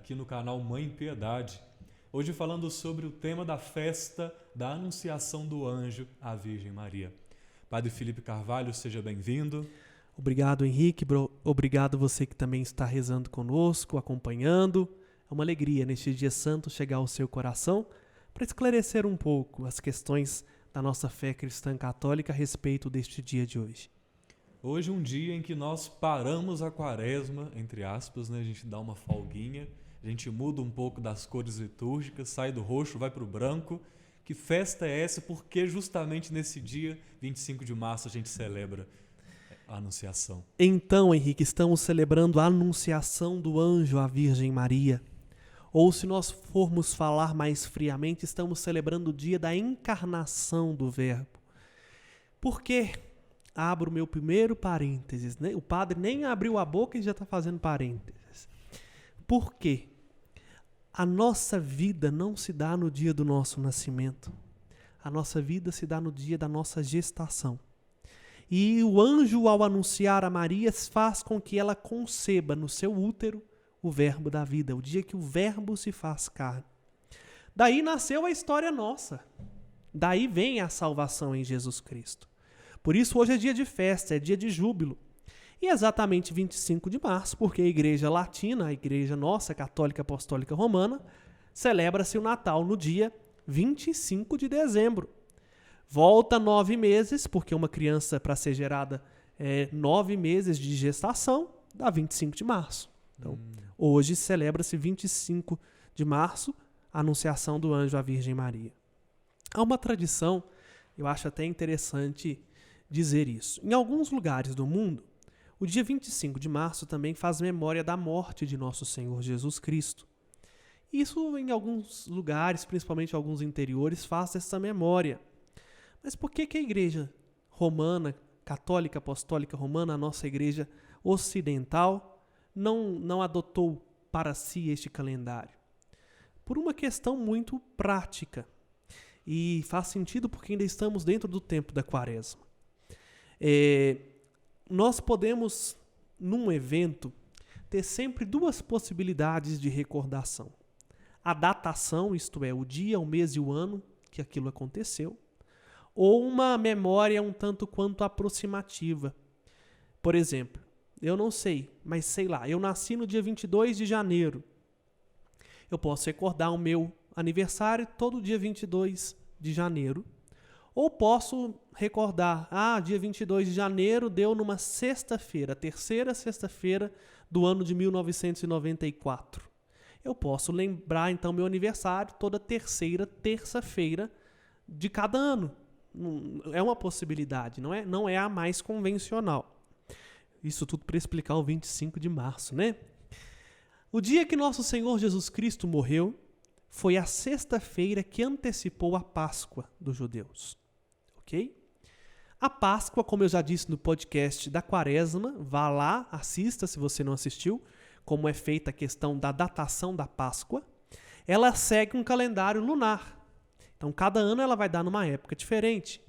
aqui no canal Mãe Piedade. Hoje falando sobre o tema da festa da Anunciação do Anjo à Virgem Maria. Padre Felipe Carvalho, seja bem-vindo. Obrigado, Henrique. Obrigado você que também está rezando conosco, acompanhando. É uma alegria neste dia santo chegar ao seu coração para esclarecer um pouco as questões da nossa fé cristã católica a respeito deste dia de hoje. Hoje é um dia em que nós paramos a quaresma, entre aspas, né? A gente dá uma folguinha, a gente muda um pouco das cores litúrgicas, sai do roxo, vai para o branco. Que festa é essa? Porque justamente nesse dia, 25 de março, a gente celebra a Anunciação. Então, Henrique, estamos celebrando a Anunciação do Anjo à Virgem Maria. Ou, se nós formos falar mais friamente, estamos celebrando o dia da encarnação do Verbo. Por quê? Abro o meu primeiro parênteses, né? O padre nem abriu a boca e já está fazendo parênteses. Por quê? A nossa vida não se dá no dia do nosso nascimento. A nossa vida se dá no dia da nossa gestação. E o anjo, ao anunciar a Maria, faz com que ela conceba no seu útero o verbo da vida, o dia que o verbo se faz carne. Daí nasceu a história nossa. Daí vem a salvação em Jesus Cristo. Por isso hoje é dia de festa, é dia de júbilo. E exatamente 25 de março, porque a Igreja Latina, a Igreja nossa, Católica Apostólica Romana, celebra-se o Natal no dia 25 de dezembro. Volta 9 meses, porque uma criança para ser gerada é 9 meses de gestação, dá 25 de março. Então, hoje celebra-se 25 de março, a Anunciação do Anjo à Virgem Maria. Há uma tradição, eu acho até interessante dizer isso. Em alguns lugares do mundo, o dia 25 de março também faz memória da morte de nosso Senhor Jesus Cristo. Isso em alguns lugares, principalmente alguns interiores, faz essa memória. Mas por que a Igreja Romana, Católica Apostólica Romana, a nossa Igreja Ocidental, não adotou para si este calendário? Por uma questão muito prática. E faz sentido porque ainda estamos dentro do tempo da Quaresma. Nós podemos, num evento, ter sempre duas possibilidades de recordação. A datação, isto é, o dia, o mês e o ano que aquilo aconteceu, ou uma memória um tanto quanto aproximativa. Por exemplo, eu não sei, mas sei lá, eu nasci no dia 22 de janeiro. Eu posso recordar o meu aniversário todo dia 22 de janeiro. Ou posso recordar, dia 22 de janeiro deu numa sexta-feira, terceira sexta-feira do ano de 1994. Eu posso lembrar, então, meu aniversário toda terceira terça-feira de cada ano. É uma possibilidade, não é a mais convencional. Isso tudo para explicar o 25 de março, né? O dia que nosso Senhor Jesus Cristo morreu foi a sexta-feira que antecipou a Páscoa dos judeus. Ok? A Páscoa, como eu já disse no podcast da Quaresma, vá lá, assista se você não assistiu, como é feita a questão da datação da Páscoa, ela segue um calendário lunar. Então, cada ano ela vai dar numa época diferente.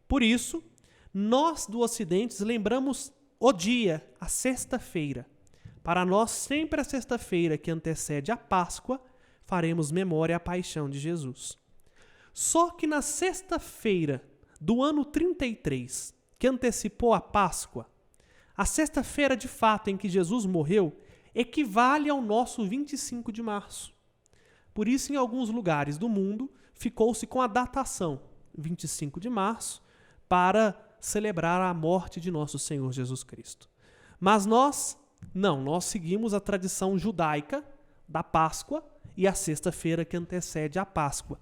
Por isso, nós do Ocidente lembramos o dia, a sexta-feira. Para nós, sempre a sexta-feira que antecede a Páscoa, faremos memória à paixão de Jesus. Só que na sexta-feira do ano 33, que antecipou a Páscoa, a sexta-feira de fato em que Jesus morreu, equivale ao nosso 25 de março. Por isso, em alguns lugares do mundo, ficou-se com a datação 25 de março para celebrar a morte de nosso Senhor Jesus Cristo. Mas nós seguimos a tradição judaica da Páscoa e a sexta-feira que antecede a Páscoa.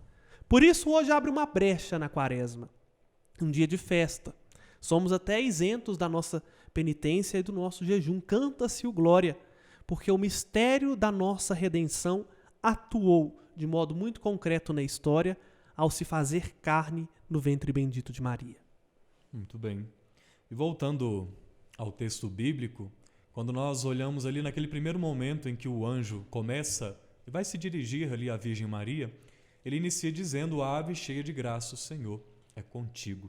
Por isso, hoje abre uma brecha na Quaresma. Um dia de festa. Somos até isentos da nossa penitência e do nosso jejum. Canta-se o glória, porque o mistério da nossa redenção atuou de modo muito concreto na história ao se fazer carne no ventre bendito de Maria. Muito bem. E voltando ao texto bíblico, quando nós olhamos ali naquele primeiro momento em que o anjo começa e vai se dirigir ali à Virgem Maria, ele inicia dizendo: Ave cheia de graça, o Senhor é contigo.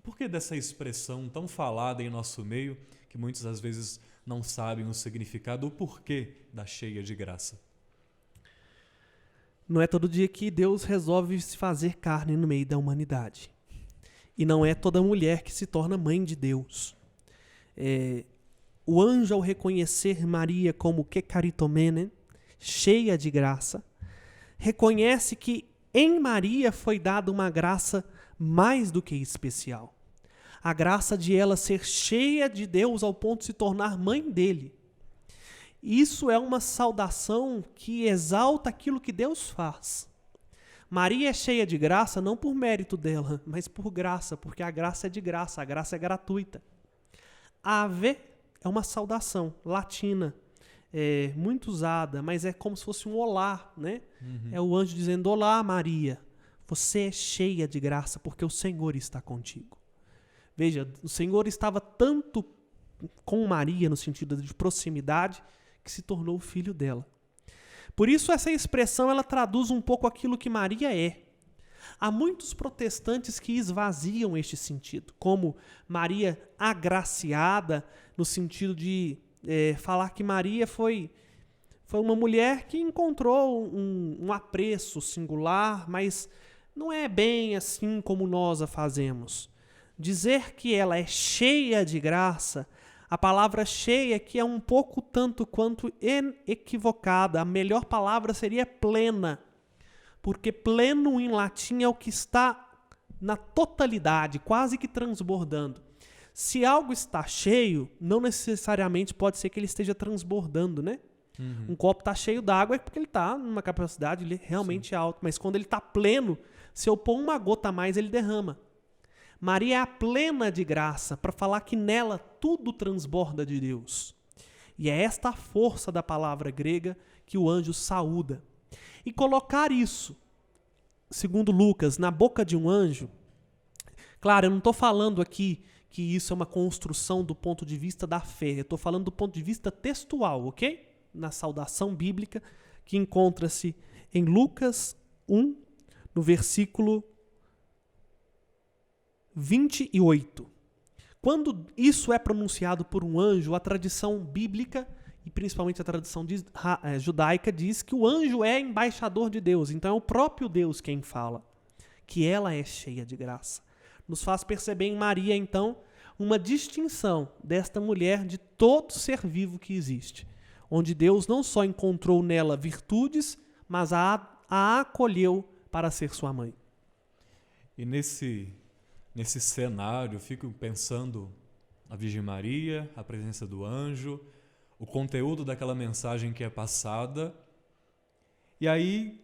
Por que dessa expressão tão falada em nosso meio, que muitas das vezes não sabem o significado, o porquê da cheia de graça? Não é todo dia que Deus resolve se fazer carne no meio da humanidade. E não é toda mulher que se torna mãe de Deus. O anjo, ao reconhecer Maria como kekaritomene, cheia de graça, reconhece que em Maria foi dada uma graça mais do que especial. A graça de ela ser cheia de Deus ao ponto de se tornar mãe dele. Isso é uma saudação que exalta aquilo que Deus faz. Maria é cheia de graça não por mérito dela, mas por graça, porque a graça é de graça, a graça é gratuita. Ave é uma saudação latina, muito usada, mas é como se fosse um olá, né? Uhum. É o anjo dizendo: olá, Maria, você é cheia de graça porque o Senhor está contigo. Veja, o Senhor estava tanto com Maria, no sentido de proximidade, que se tornou o filho dela. Por isso essa expressão ela traduz um pouco aquilo que Maria é. Há muitos protestantes que esvaziam este sentido, como Maria agraciada, no sentido de falar que Maria foi uma mulher que encontrou um apreço singular, mas não é bem assim como nós a fazemos. Dizer que ela é cheia de graça, a palavra cheia que é um pouco tanto quanto equivocada. A melhor palavra seria plena, porque pleno em latim é o que está na totalidade, quase que transbordando. Se algo está cheio, não necessariamente pode ser que ele esteja transbordando, né? Uhum. Um copo está cheio d'água é porque ele está numa capacidade realmente alta, mas quando ele está pleno, se eu pôr uma gota a mais, ele derrama. Maria é a plena de graça, para falar que nela tudo transborda de Deus. E é esta a força da palavra grega que o anjo saúda. E colocar isso, segundo Lucas, na boca de um anjo, claro, eu não estou falando aqui que isso é uma construção do ponto de vista da fé, eu estou falando do ponto de vista textual, ok? Na saudação bíblica, que encontra-se em Lucas 1, no versículo 28. Quando isso é pronunciado por um anjo, a tradição bíblica, e principalmente a tradição judaica, diz que o anjo é embaixador de Deus. Então é o próprio Deus quem fala, que ela é cheia de graça. Nos faz perceber em Maria, então, uma distinção desta mulher de todo ser vivo que existe, onde Deus não só encontrou nela virtudes, mas a acolheu para ser sua mãe. E nesse cenário, eu fico pensando a Virgem Maria, a presença do anjo, o conteúdo daquela mensagem que é passada. E aí,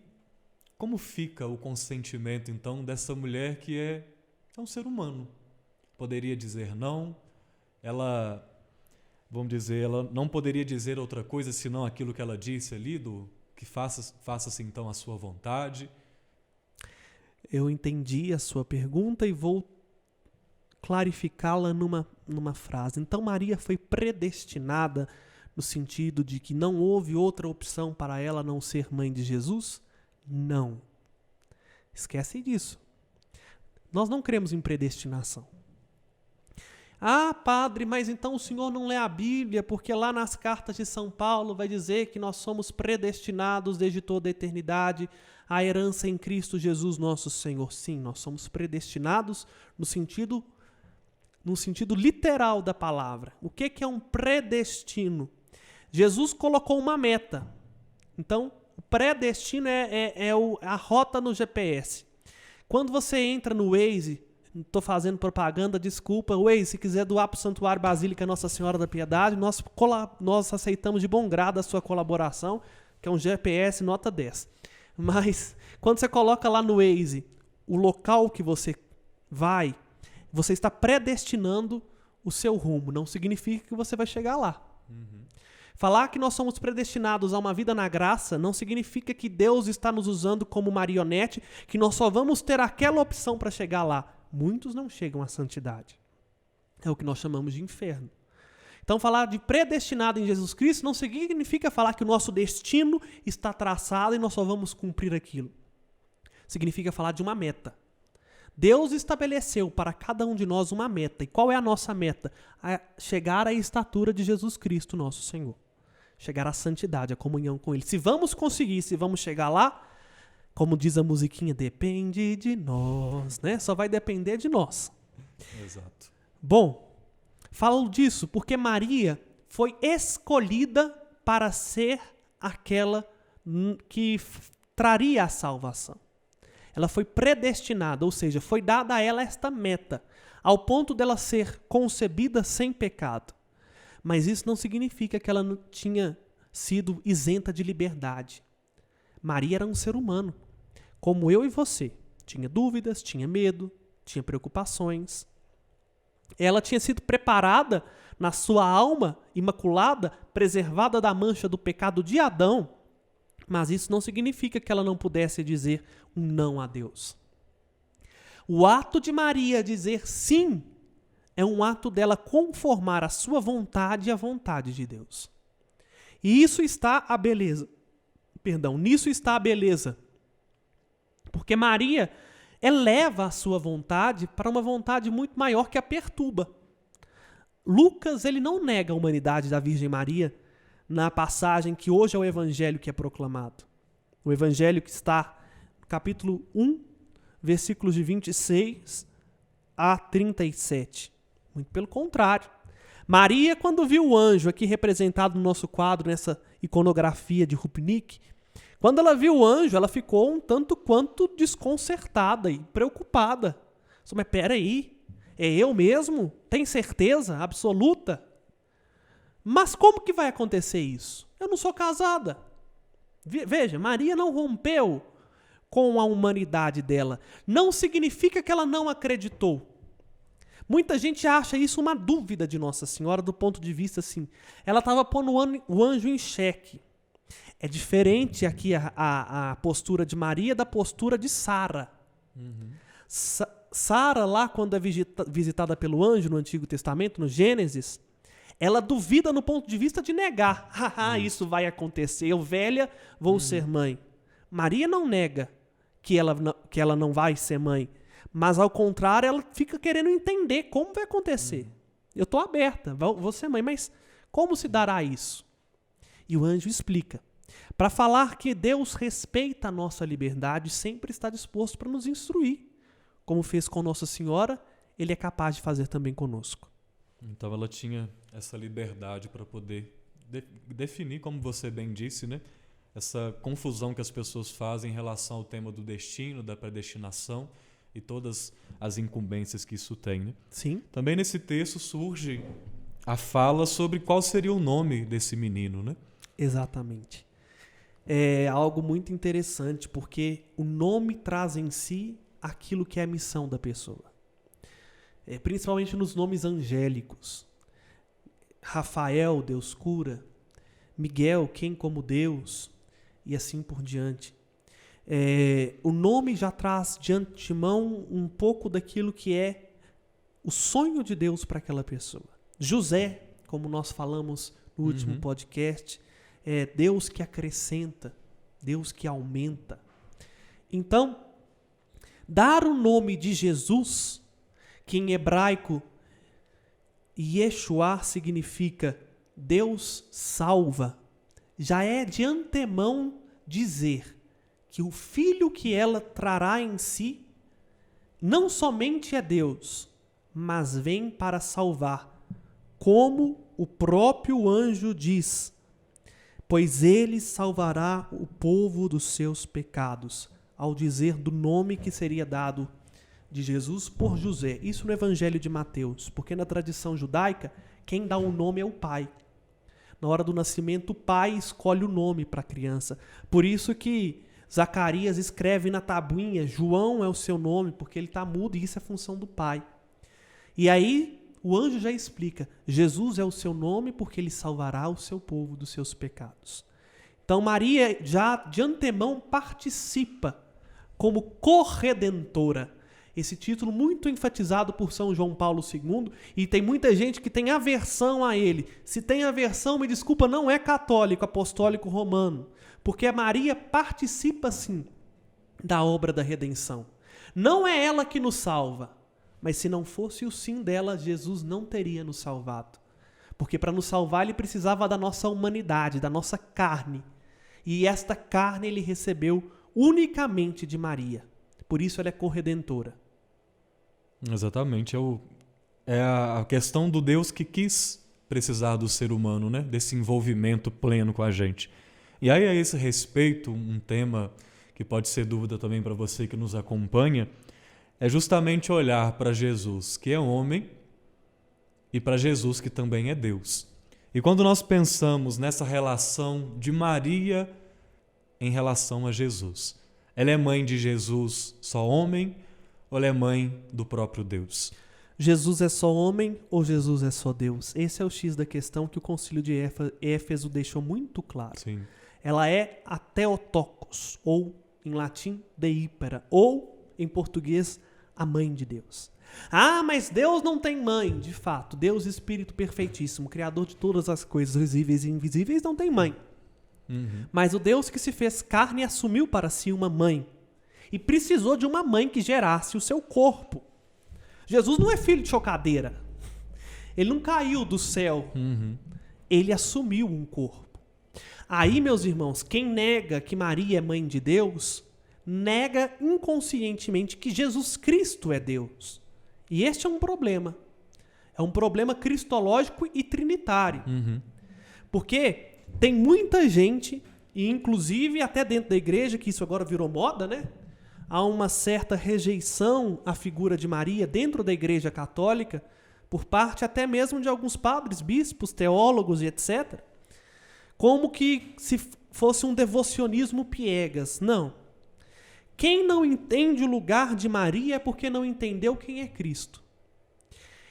como fica o consentimento, então, dessa mulher que é um ser humano? Poderia dizer não, ela não poderia dizer outra coisa senão aquilo que ela disse ali, que faça-se então a sua vontade. Eu entendi a sua pergunta e vou clarificá-la numa frase. Então Maria foi predestinada no sentido de que não houve outra opção para ela a não ser mãe de Jesus? Não. Esquece disso. Nós não cremos em predestinação. Ah, padre, mas então o senhor não lê a Bíblia, porque lá nas cartas de São Paulo vai dizer que nós somos predestinados desde toda a eternidade à herança em Cristo Jesus nosso Senhor. Sim, nós somos predestinados no sentido literal da palavra. O que é um predestino? Jesus colocou uma meta. Então, o predestino é a rota no GPS. Quando você entra no Waze, estou fazendo propaganda, desculpa, Waze, se quiser doar para o Santuário Basílica Nossa Senhora da Piedade, nós aceitamos de bom grado a sua colaboração, que é um GPS nota 10. Mas, quando você coloca lá no Waze o local que você vai, você está predestinando o seu rumo. Não significa que você vai chegar lá. Uhum. Falar que nós somos predestinados a uma vida na graça não significa que Deus está nos usando como marionete, que nós só vamos ter aquela opção para chegar lá. Muitos não chegam à santidade. É o que nós chamamos de inferno. Então, falar de predestinado em Jesus Cristo não significa falar que o nosso destino está traçado e nós só vamos cumprir aquilo. Significa falar de uma meta. Deus estabeleceu para cada um de nós uma meta. E qual é a nossa meta? Chegar à estatura de Jesus Cristo, nosso Senhor. Chegar à santidade, à comunhão com Ele. Se vamos conseguir, se vamos chegar lá, Como diz a musiquinha, depende de nós, né? Só vai depender de nós. Exato. Bom, falo disso porque Maria foi escolhida para ser aquela que traria a salvação. Ela foi predestinada, ou seja, foi dada a ela esta meta, ao ponto dela ser concebida sem pecado. Mas isso não significa que ela não tinha sido isenta de liberdade. Maria era um ser humano, como eu e você. Tinha dúvidas, tinha medo, tinha preocupações. Ela tinha sido preparada na sua alma imaculada, preservada da mancha do pecado de Adão, mas isso não significa que ela não pudesse dizer um não a Deus. O ato de Maria dizer sim é um ato dela conformar a sua vontade à vontade de Deus. E isso está a beleza. Nisso está a beleza. Porque Maria eleva a sua vontade para uma vontade muito maior que a perturba. Lucas, ele não nega a humanidade da Virgem Maria na passagem que hoje é o evangelho que é proclamado. O evangelho que está no capítulo 1, versículos de 26 a 37. Muito pelo contrário. Maria, quando viu o anjo, aqui representado no nosso quadro, nessa iconografia de Rupnik, quando ela viu o anjo, ela ficou um tanto quanto desconcertada e preocupada. Mas peraí, é eu mesmo? Tem certeza absoluta? Mas como que vai acontecer isso? Eu não sou casada. Veja, Maria não rompeu com a humanidade dela. Não significa que ela não acreditou. Muita gente acha isso uma dúvida de Nossa Senhora do ponto de vista assim. Ela estava pondo o anjo em xeque. É diferente aqui a postura de Maria da postura de Sara. Uhum. Sara, lá quando é visitada pelo anjo no Antigo Testamento, no Gênesis, ela duvida no ponto de vista de negar. Isso vai acontecer, eu velha vou ser mãe. Maria não nega que ela não vai ser mãe, mas ao contrário, ela fica querendo entender como vai acontecer. Eu estou aberta, vou ser mãe, mas como se dará isso? E o anjo explica. Para falar que Deus respeita a nossa liberdade, sempre está disposto para nos instruir. Como fez com Nossa Senhora, Ele é capaz de fazer também conosco. Então ela tinha essa liberdade para poder definir, como você bem disse, né? Essa confusão que as pessoas fazem em relação ao tema do destino, da predestinação e todas as incumbências que isso tem, né? Sim. Também nesse texto surge a fala sobre qual seria o nome desse menino, né? Exatamente. É algo muito interessante, porque o nome traz em si aquilo que é a missão da pessoa. Principalmente nos nomes angélicos. Rafael, Deus cura. Miguel, quem como Deus. E assim por diante. O nome já traz de antemão um pouco daquilo que é o sonho de Deus para aquela pessoa. José, como nós falamos no último podcast, é Deus que acrescenta, Deus que aumenta. Então, dar o nome de Jesus, que em hebraico Yeshua significa Deus salva, já é de antemão dizer que o filho que ela trará em si não somente é Deus, mas vem para salvar, como o próprio anjo diz, pois ele salvará o povo dos seus pecados, ao dizer do nome que seria dado de Jesus por José. Isso no Evangelho de Mateus, porque na tradição judaica, quem dá o nome é o pai. Na hora do nascimento, o pai escolhe o nome para a criança. Por isso que Zacarias escreve na tabuinha, João é o seu nome, porque ele está mudo e isso é função do pai. E aí o anjo já explica, Jesus é o seu nome porque ele salvará o seu povo dos seus pecados. Então Maria já de antemão participa como corredentora. Esse título muito enfatizado por São João Paulo II, e tem muita gente que tem aversão a ele. Se tem aversão, me desculpa, não é católico, apostólico romano, porque Maria participa sim da obra da redenção. Não é ela que nos salva, mas se não fosse o sim dela, Jesus não teria nos salvado. Porque para nos salvar ele precisava da nossa humanidade, da nossa carne. E esta carne ele recebeu unicamente de Maria. Por isso ela é corredentora. Exatamente. É a questão do Deus que quis precisar do ser humano, né? Desse envolvimento pleno com a gente. E aí, a esse respeito, um tema que pode ser dúvida também para você que nos acompanha, é justamente olhar para Jesus, que é homem, e para Jesus, que também é Deus. E quando nós pensamos nessa relação de Maria em relação a Jesus, ela é mãe de Jesus só homem ou ela é mãe do próprio Deus? Jesus é só homem ou Jesus é só Deus? Esse é o X da questão que o Concílio de Éfeso deixou muito claro. Sim. Ela é a Theotokos, ou em latim, deípera, ou em português, a mãe de Deus. Ah, mas Deus não tem mãe. De fato, Deus, Espírito perfeitíssimo, Criador de todas as coisas visíveis e invisíveis, não tem mãe. Mas o Deus que se fez carne assumiu para si uma mãe e precisou de uma mãe que gerasse o seu corpo. Jesus não é filho de chocadeira. Ele não caiu do céu. Ele assumiu um corpo. Aí, meus irmãos, quem nega que Maria é mãe de Deus, nega inconscientemente que Jesus Cristo é Deus. E este é um problema. É um problema cristológico e trinitário. Porque tem muita gente, e inclusive até dentro da igreja, que isso agora virou moda, né? Há uma certa rejeição à figura de Maria dentro da igreja católica, por parte até mesmo de alguns padres, bispos, teólogos e etc. Como que se fosse um devocionismo piegas. Não. Quem não entende o lugar de Maria é porque não entendeu quem é Cristo.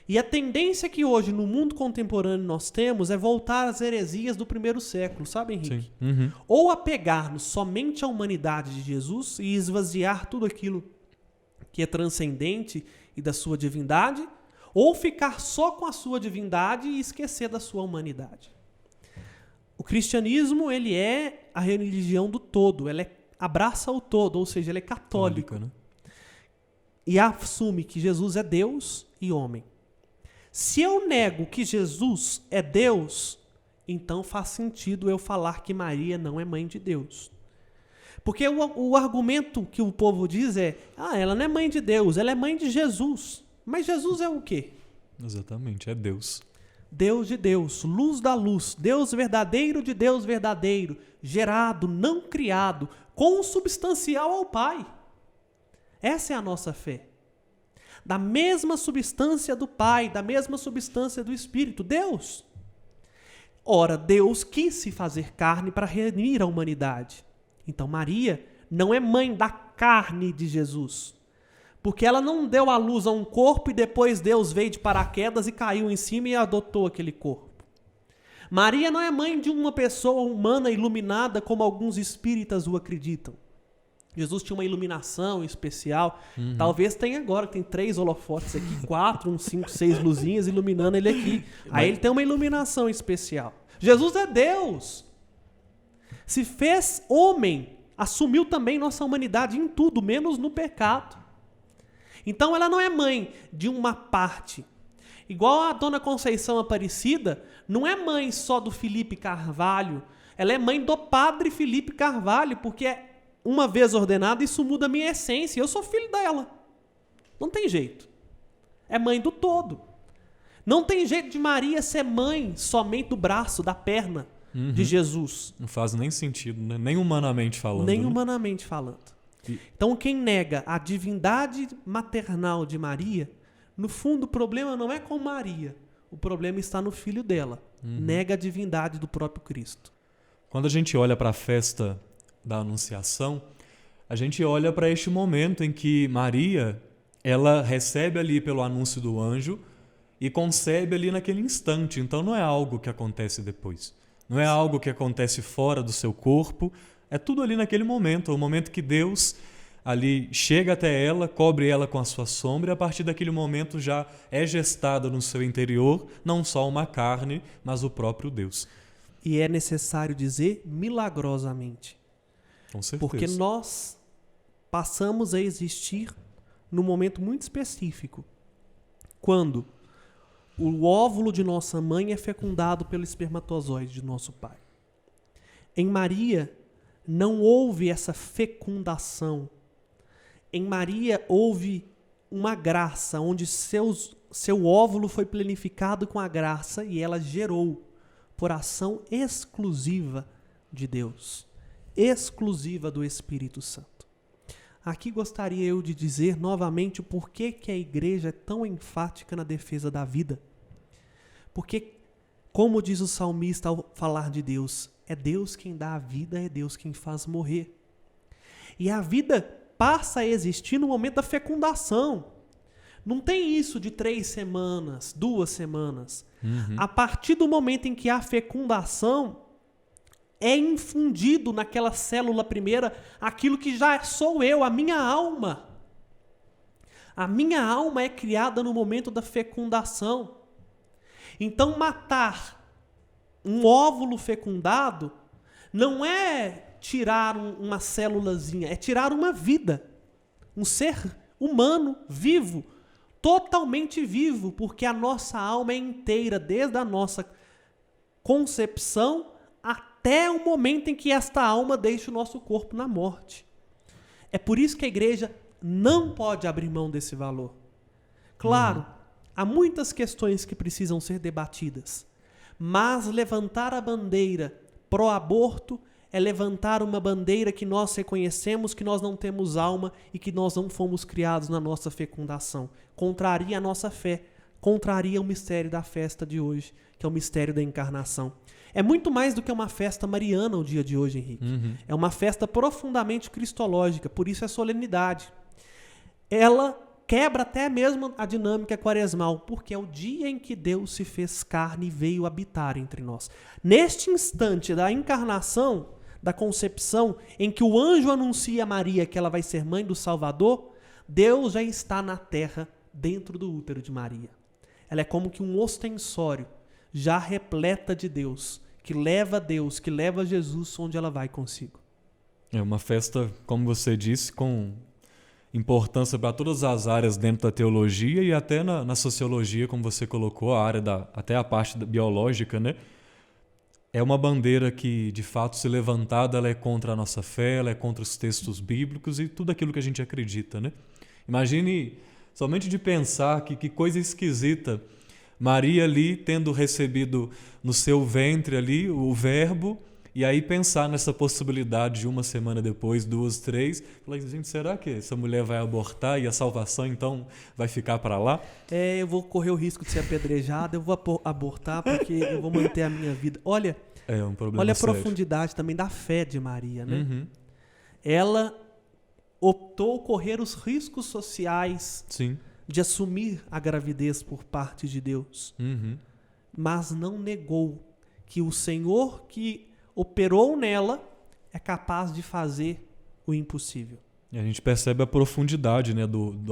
E a tendência que hoje no mundo contemporâneo nós temos é voltar às heresias do primeiro século, sabe, Henrique? Sim. Ou apegar-nos somente à humanidade de Jesus e esvaziar tudo aquilo que é transcendente e da sua divindade, ou ficar só com a sua divindade e esquecer da sua humanidade. O cristianismo, ele é a religião do todo, ela abraça o todo, ou seja, ele é católico. Né? E assume que Jesus é Deus e homem. Se eu nego que Jesus é Deus, então faz sentido eu falar que Maria não é mãe de Deus. Porque o argumento que o povo diz é, ela não é mãe de Deus, ela é mãe de Jesus. Mas Jesus é o quê? Exatamente, é Deus. Deus de Deus, luz da luz, Deus verdadeiro de Deus verdadeiro, gerado, não criado, consubstancial ao Pai. Essa é a nossa fé. Da mesma substância do Pai, da mesma substância do Espírito, Deus. Ora, Deus quis se fazer carne para remir a humanidade. Então Maria não é mãe da carne de Jesus, porque ela não deu à luz a um corpo e depois Deus veio de paraquedas e caiu em cima e adotou aquele corpo. Maria não é mãe de uma pessoa humana iluminada como alguns espíritas o acreditam. Jesus tinha uma iluminação especial. Talvez tenha agora, tem 3 holofotes aqui, 4, 5, 6 luzinhas iluminando ele aqui. Aí ele tem uma iluminação especial. Jesus é Deus. Se fez homem, assumiu também nossa humanidade em tudo, menos no pecado. Então ela não é mãe de uma parte. Igual a Dona Conceição Aparecida, não é mãe só do Felipe Carvalho. Ela é mãe do Padre Felipe Carvalho, porque uma vez ordenada, isso muda a minha essência. Eu sou filho dela. Não tem jeito. É mãe do todo. Não tem jeito de Maria ser mãe somente do braço, da perna de Jesus. Não faz nem sentido, né? Nem humanamente falando. Nem né? humanamente falando. Então, quem nega a divindade maternal de Maria, no fundo, o problema não é com Maria. O problema está no filho dela. Nega a divindade do próprio Cristo. Quando a gente olha para a festa da Anunciação, a gente olha para este momento em que Maria, ela recebe ali pelo anúncio do anjo e concebe ali naquele instante. Então não é algo que acontece depois. Não é algo que acontece fora do seu corpo. É tudo ali naquele momento. O momento que Deus ali chega até ela, cobre ela com a sua sombra e a partir daquele momento já é gestada no seu interior não só uma carne, mas o próprio Deus. E é necessário dizer milagrosamente. Com certeza. Porque nós passamos a existir num momento muito específico, quando o óvulo de nossa mãe é fecundado pelo espermatozoide de nosso pai. Em Maria, não houve essa fecundação. Em Maria houve uma graça, onde seu óvulo foi plenificado com a graça e ela gerou por ação exclusiva de Deus, exclusiva do Espírito Santo. Aqui gostaria eu de dizer novamente o porquê que a igreja é tão enfática na defesa da vida. Porque, como diz o salmista ao falar de Deus, é Deus quem dá a vida, é Deus quem faz morrer. E a vida passa a existir no momento da fecundação. Não tem isso de 3 semanas, 2 semanas. A partir do momento em que há fecundação, é infundido naquela célula primeira aquilo que já sou eu, a minha alma. A minha alma é criada no momento da fecundação. Então, matar um óvulo fecundado não é tirar uma célulazinha, é tirar uma vida. Um ser humano vivo, totalmente vivo, porque a nossa alma é inteira, desde a nossa concepção até o momento em que esta alma deixa o nosso corpo na morte. É por isso que a igreja não pode abrir mão desse valor. Claro, há muitas questões que precisam ser debatidas, mas levantar a bandeira pró-aborto é levantar uma bandeira que nós reconhecemos que nós não temos alma e que nós não fomos criados na nossa fecundação. Contraria a nossa fé, contraria o mistério da festa de hoje, que é o mistério da encarnação. É muito mais do que uma festa mariana o dia de hoje, Henrique. É uma festa profundamente cristológica, por isso é solenidade. Ela quebra até mesmo a dinâmica quaresmal, porque é o dia em que Deus se fez carne e veio habitar entre nós. Neste instante da encarnação, da concepção, em que o anjo anuncia a Maria que ela vai ser mãe do Salvador, Deus já está na terra, dentro do útero de Maria. Ela é como que um ostensório, já repleta de Deus, que leva Jesus onde ela vai consigo. É uma festa, como você disse, com importância para todas as áreas dentro da teologia e até na sociologia, como você colocou, a área até a parte biológica, né? É uma bandeira que, de fato, se levantada, ela é contra a nossa fé, ela é contra os textos bíblicos e tudo aquilo que a gente acredita, né? Imagine, somente de pensar que coisa esquisita, Maria ali tendo recebido no seu ventre ali o verbo, e aí pensar nessa possibilidade de 1 semana depois, 2, 3, falar, gente, será que essa mulher vai abortar e a salvação então vai ficar para lá? Eu vou correr o risco de ser apedrejado, eu vou abortar porque eu vou manter a minha vida. Olha, um problema olha a sério. Profundidade também da fé de Maria, né? Uhum. Ela optou correr os riscos sociais Sim. de assumir a gravidez por parte de Deus, mas não negou que o Senhor que operou nela é capaz de fazer o impossível. E a gente percebe a profundidade, né,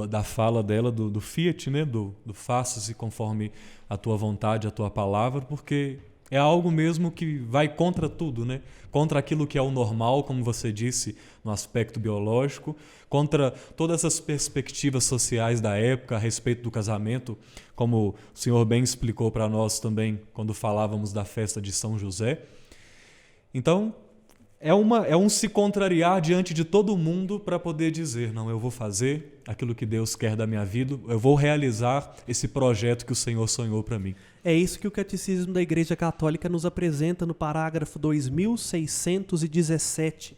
da fala dela, do fiat, né, do faça-se conforme a tua vontade, a tua palavra, porque é algo mesmo que vai contra tudo, né? Contra aquilo que é o normal, como você disse, no aspecto biológico, contra todas essas perspectivas sociais da época a respeito do casamento, como o senhor bem explicou para nós também quando falávamos da festa de São José. Então, é um se contrariar diante de todo mundo para poder dizer, não, eu vou fazer aquilo que Deus quer da minha vida, eu vou realizar esse projeto que o Senhor sonhou para mim. É isso que o Catecismo da Igreja Católica nos apresenta no parágrafo 2617.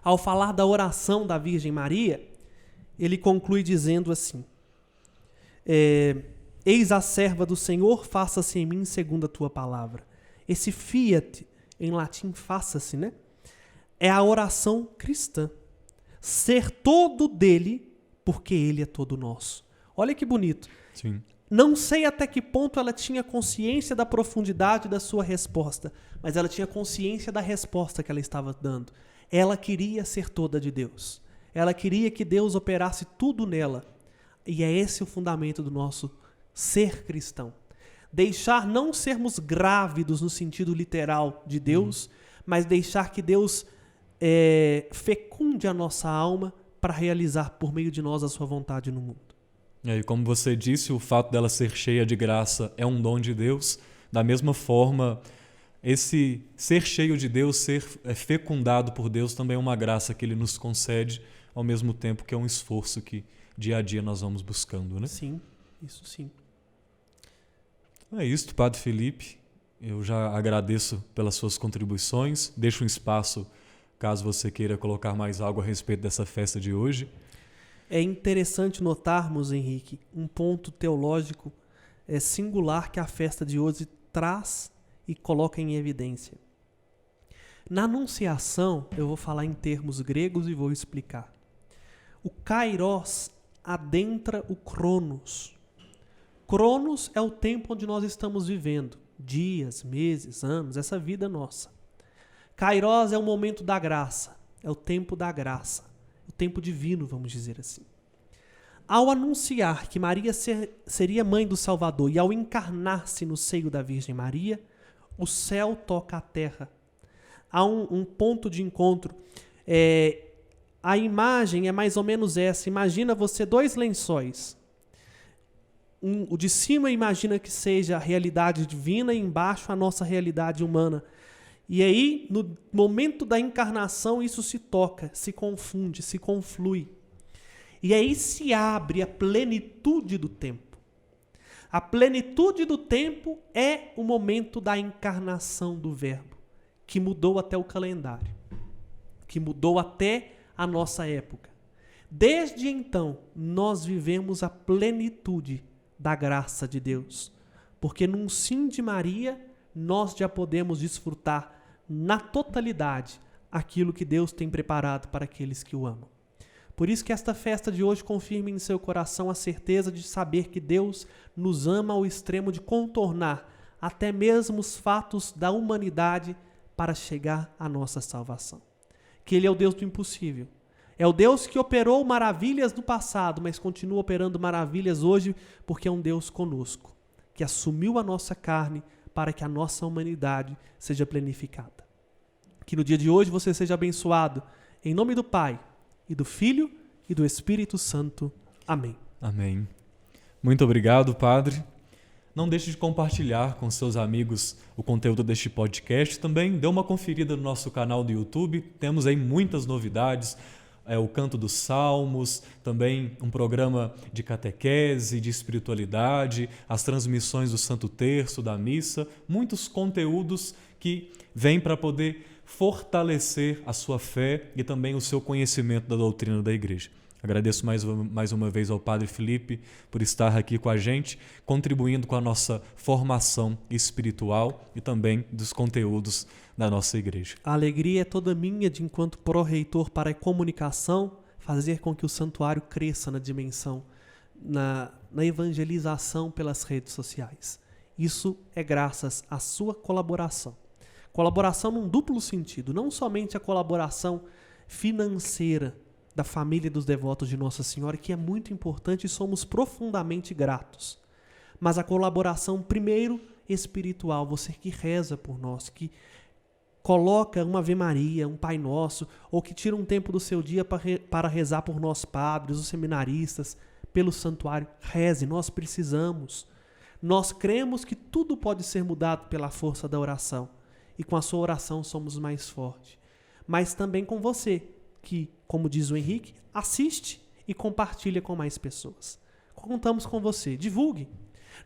Ao falar da oração da Virgem Maria, ele conclui dizendo assim, eis a serva do Senhor, faça-se em mim segundo a tua palavra. Esse fiat, em latim, faça-se, né? É a oração cristã. Ser todo dele, porque ele é todo nosso. Olha que bonito. Sim. Não sei até que ponto ela tinha consciência da profundidade da sua resposta, mas ela tinha consciência da resposta que ela estava dando. Ela queria ser toda de Deus. Ela queria que Deus operasse tudo nela. E é esse o fundamento do nosso ser cristão. Deixar não sermos grávidos no sentido literal de Deus, mas deixar que Deus fecunde a nossa alma para realizar por meio de nós a sua vontade no mundo. E como você disse, o fato dela ser cheia de graça é um dom de Deus. Da mesma forma, esse ser cheio de Deus, ser fecundado por Deus, também é uma graça que Ele nos concede, ao mesmo tempo que é um esforço que dia a dia nós vamos buscando, né? Sim, isso sim. É isso, Padre Felipe. Eu já agradeço pelas suas contribuições. Deixo um espaço, caso você queira colocar mais algo a respeito dessa festa de hoje. É interessante notarmos, Henrique, um ponto teológico singular que a festa de hoje traz e coloca em evidência. Na Anunciação, eu vou falar em termos gregos e vou explicar. O Kairos adentra o Cronos. Cronos é o tempo onde nós estamos vivendo. Dias, meses, anos, essa vida nossa. Kairos é o momento da graça, é o tempo da graça, o tempo divino, vamos dizer assim. Ao anunciar que Maria seria mãe do Salvador e ao encarnar-se no seio da Virgem Maria, o céu toca a terra. Há um ponto de encontro. A imagem é mais ou menos essa. Imagina você 2 lençóis. O de cima imagina que seja a realidade divina e embaixo a nossa realidade humana. E aí, no momento da encarnação, isso se toca, se confunde, se conflui. E aí se abre a plenitude do tempo. A plenitude do tempo é o momento da encarnação do Verbo, que mudou até o calendário, que mudou até a nossa época. Desde então, nós vivemos a plenitude da graça de Deus, porque num sim de Maria, nós já podemos desfrutar na totalidade aquilo que Deus tem preparado para aqueles que o amam. Por isso que esta festa de hoje confirma em seu coração a certeza de saber que Deus nos ama ao extremo de contornar até mesmo os fatos da humanidade para chegar à nossa salvação. Que Ele é o Deus do impossível. É o Deus que operou maravilhas no passado, mas continua operando maravilhas hoje porque é um Deus conosco, que assumiu a nossa carne para que a nossa humanidade seja planificada. Que no dia de hoje você seja abençoado, em nome do Pai, e do Filho, e do Espírito Santo. Amém. Amém. Muito obrigado, Padre. Não deixe de compartilhar com seus amigos o conteúdo deste podcast. Também dê uma conferida no nosso canal do YouTube. Temos aí muitas novidades. O Canto dos Salmos, também um programa de catequese, de espiritualidade, as transmissões do Santo Terço, da Missa, muitos conteúdos que vêm para poder fortalecer a sua fé e também o seu conhecimento da doutrina da Igreja. Agradeço mais uma vez ao Padre Felipe por estar aqui com a gente, contribuindo com a nossa formação espiritual e também dos conteúdos da nossa Igreja. A alegria é toda minha de, enquanto pró-reitor para a comunicação, fazer com que o santuário cresça na dimensão, na evangelização pelas redes sociais. Isso é graças à sua colaboração. Colaboração num duplo sentido, não somente a colaboração financeira da família dos devotos de Nossa Senhora, que é muito importante e somos profundamente gratos, mas a colaboração, primeiro, espiritual, você que reza por nós, que coloca uma Ave Maria, um Pai Nosso, ou que tira um tempo do seu dia para rezar por nós padres, os seminaristas, pelo santuário, reze, nós precisamos. Nós cremos que tudo pode ser mudado pela força da oração, e com a sua oração somos mais fortes. Mas também com você, que, como diz o Henrique, assiste e compartilha com mais pessoas. Contamos com você. Divulgue.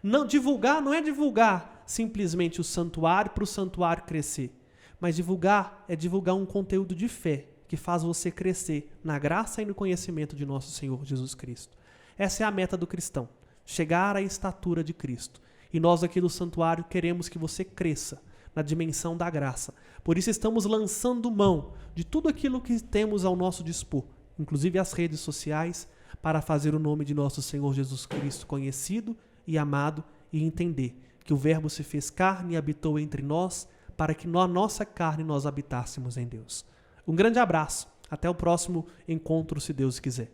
Não, divulgar não é divulgar simplesmente o santuário para o santuário crescer. Mas divulgar é divulgar um conteúdo de fé que faz você crescer na graça e no conhecimento de nosso Senhor Jesus Cristo. Essa é a meta do cristão, chegar à estatura de Cristo. E nós aqui do santuário queremos que você cresça na dimensão da graça. Por isso estamos lançando mão de tudo aquilo que temos ao nosso dispor, inclusive as redes sociais, para fazer o nome de nosso Senhor Jesus Cristo conhecido e amado e entender que o Verbo se fez carne e habitou entre nós para que na nossa carne nós habitássemos em Deus. Um grande abraço. Até o próximo encontro, se Deus quiser.